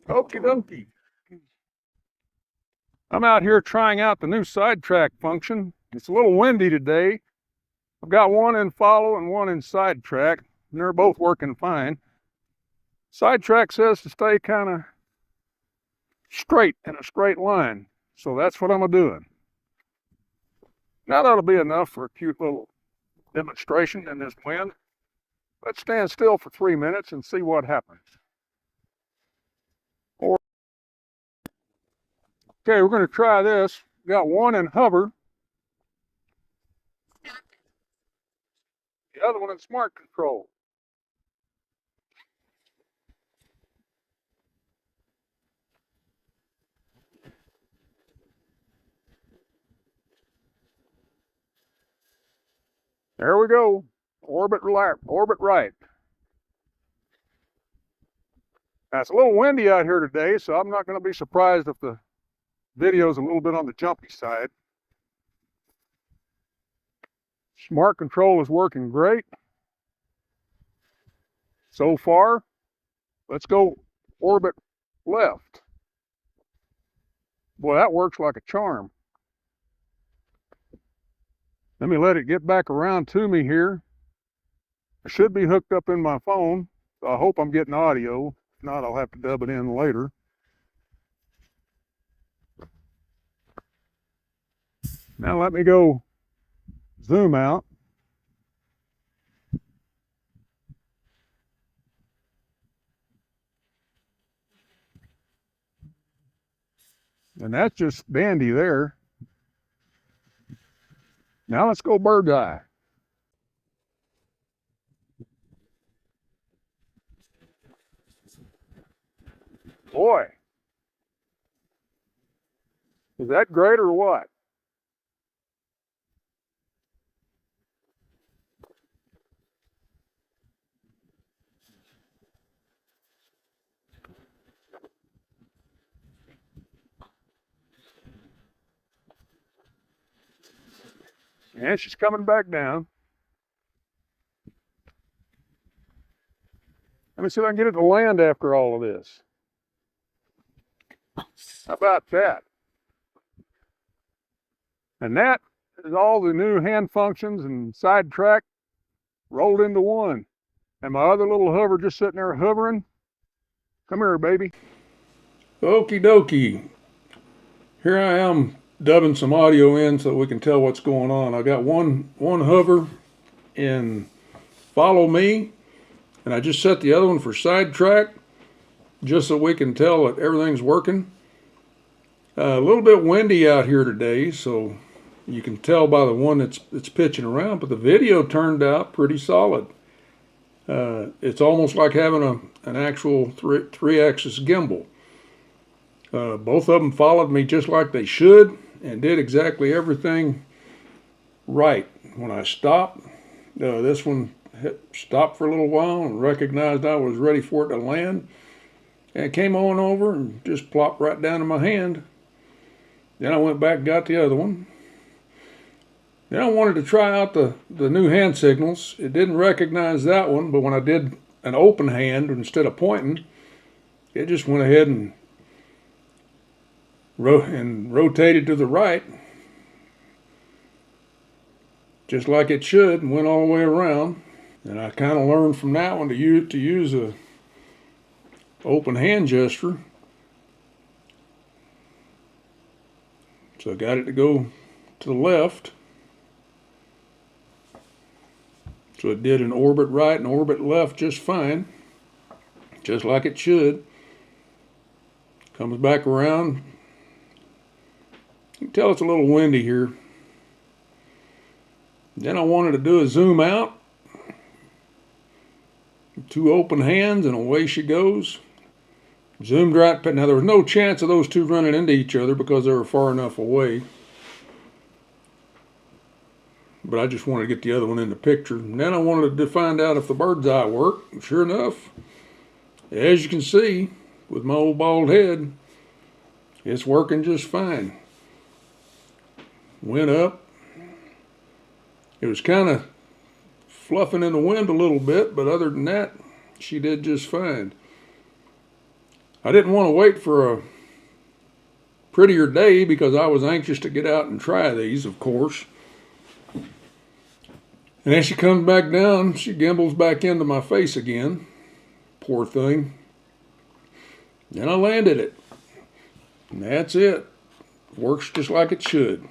Okie dokie. I'm out here trying out the new sidetrack function. It's a little windy today. I've got one in follow and one in sidetrack, and they're both working fine. Sidetrack says to stay kind of straight in a straight line, so that's what I'm doing. Now that'll be enough for a cute little demonstration in this wind. Let's stand still for 3 minutes and see what happens. Okay, we're going to try this. Got one in hover, the other one in smart control. There we go. Orbit right. Now, it's a little windy out here today, so I'm not going to be surprised if the video is a little bit on the jumpy side. Smart control is working great so far. Let's go orbit left. Boy, that works like a charm. Let me let it get back around to me here. I should be hooked up in my phone, so I hope I'm getting audio. If not, I'll have to dub it in later. Now let me go zoom out. And that's just dandy there. Now let's go bird's eye. Boy, is that great or what? And she's coming back down. Let me see if I can get it to land after all of this. How about that? And that is all the new hand functions and sidetrack rolled into one. And my other little hover just sitting there hovering. Come here, baby. Okie dokie. Here I am dubbing some audio in so we can tell what's going on. I got one hover in follow me, and I just set the other one for sidetrack just so we can tell that everything's working. A little bit windy out here today, so you can tell by the one that's pitching around, but the video turned out pretty solid. It's almost like having an actual three-axis gimbal. Both of them followed me just like they should and did exactly everything right. When I stopped, this one stopped for a little while and recognized I was ready for it to land, and it came on over and just plopped right down in my hand. Then I went back and got the other one. Then I wanted to try out the new hand signals. It didn't recognize that one, but when I did an open hand instead of pointing, it just went ahead and rotated to the right, just like it should, and went all the way around. And I kind of learned from that one to use a open hand gesture. So I got it to go to the left. So it did an orbit right and orbit left just fine, just like it should. Comes back around. You can tell it's a little windy here. Then I wanted to do a zoom out. Two open hands and away she goes. Zoomed right. Now there was no chance of those two running into each other because they were far enough away. But I just wanted to get the other one in the picture. And then I wanted to find out if the bird's eye worked. And sure enough, as you can see, with my old bald head, it's working just fine. Went up. It was kind of fluffing in the wind a little bit, but other than that, she did just fine. I didn't want to wait for a prettier day because I was anxious to get out and try these, of course. And as she comes back down, she gimbals back into my face again. Poor thing. And I landed it. And that's it. Works just like it should.